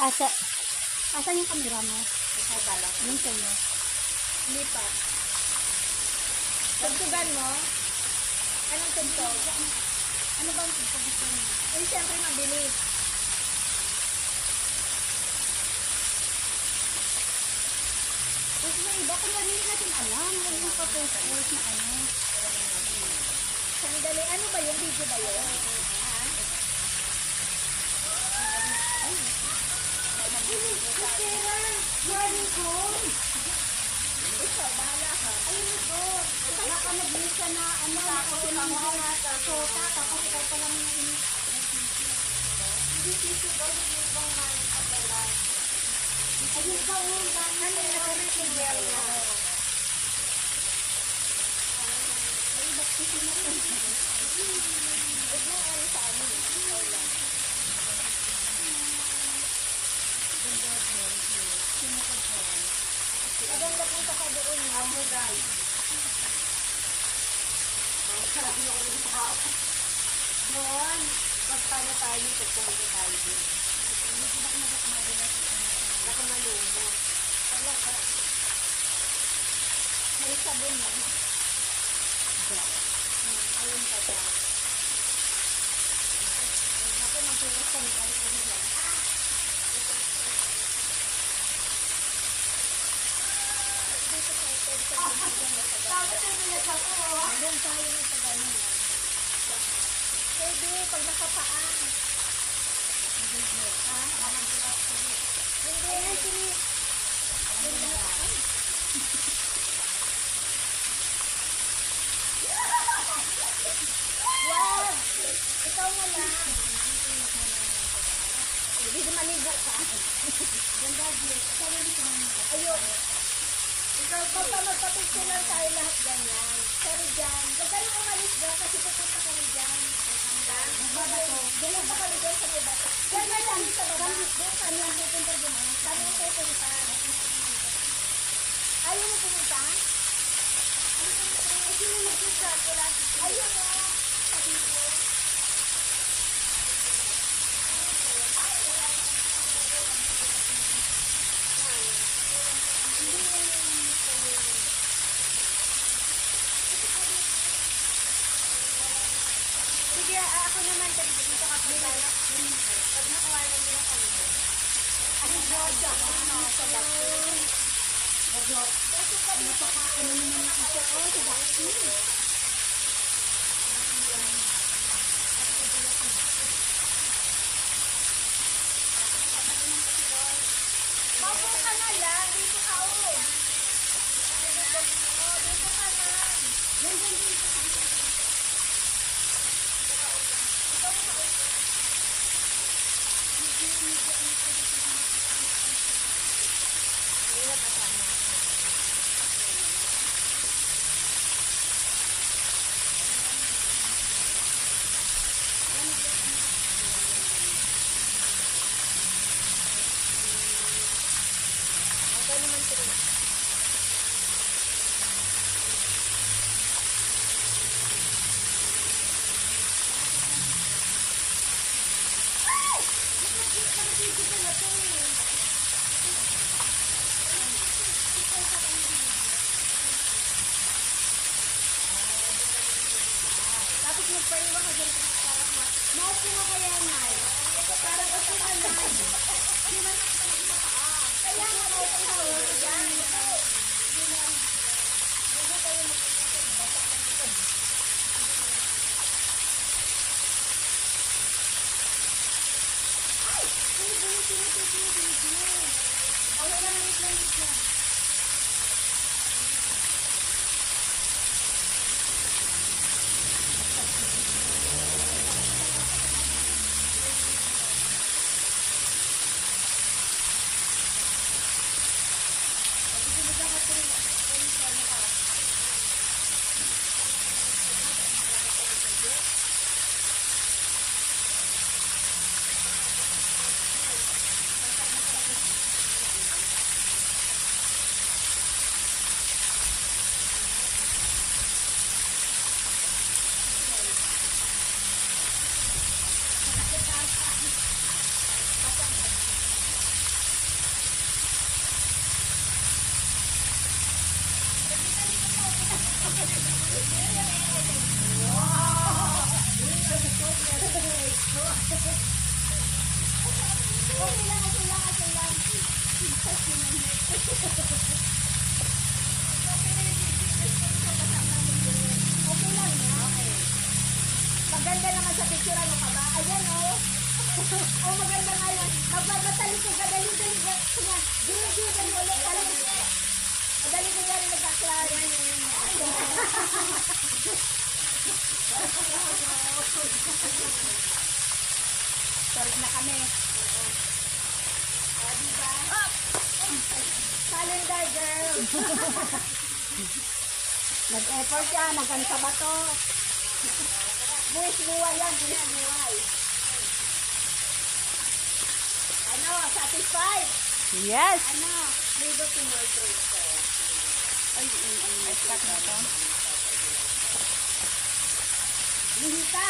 Asa, asan yung camera mo? Ay, bala. Yung sa'yo. Hindi pa. Tugtugan mo? Anong tugtog? Ano ba ang gusto mo? Ay, siyempre mabilis. Kasi may iba, kung hindi natin alam, huwag yung pa-post na ano. Sandali, ano ba yung video ba yun? Ha? Sarah, morning ko. Ikaw, bahala ka. Ayun ko. Baka nag-miss ka na, ano, nakasunod na sa sota, tapos ikaw pa lang yung inis. Hindi sisi daw, hindi ibang maling pagdala. Ayun ka, Ano yung naka-resigel na? ay, ba't sisi na rin? Huwag mo ano sa amin. Ikaw lang. Maganda punta ka doon. Amo guys. Noon, magpano tayo, pagpunta tayo din. Nakamalungo. Wala ka. May sabon mo. Ayun pa ba? Ako magtugas ka ng balik ko nila. Dito tayo pwede sa Tapos ay nila ko, doon tayo ng pagano. Pwede, pag nakapaan. Ha? Hindi, hindi. Wag! Ikaw na lang. Hindi na maligo ka. ganda din. Sabi ko naman. Ayun. Ikaw pa magpapicture lang tayo lahat ganyan. Sorry dyan. Huwag ka nang umalis dyan kasi pupunta kami dyan. Magbabato. Pupunta kami dyan sa may bata. Yan na lang sa baba. Kami ang pupunta dyan. Kami ang pupunta. Ayaw mo pumunta? Ay, sino nag-chat? Wala. Ayaw mo. Sabi ko. Sige, ako naman dito ka pala. Pag nakuha na nila kami. Ano George ako? Ano sa bakit? Napaka-ano naman ako sa vaccine. Maupo ka na lang. Dito ka o. Dito ka na. Okay naman ito. Nakapito ka na ito eh. Tapos magpaiwa ka dyan para maupo ka kaya, Nay. Para upo ka, Nay. Di ba kaya nga maupo ka dyan. Hindi kayo ay! Ay, ganun tinututulog. Okay lang, wait lang. Okay lang, okay lang, okay lang. Okay lang na. Okay. Maganda naman sa picture, ano ka ba? Ayan, oh. Oh, maganda nga yan. Magbabatali ko ka, dali-dali. Sige, dali-dali ulit. Dali ko yan, nagka-class. Sorry na kami. Ah, diba? Calendar girl. Nag-effort yan, nagkanta ba to? Buwis-buway yan, buwis-buway. Ano, satisfied? Yes! Ano, may go to more trade ko. Ay, cut na to. Lihita.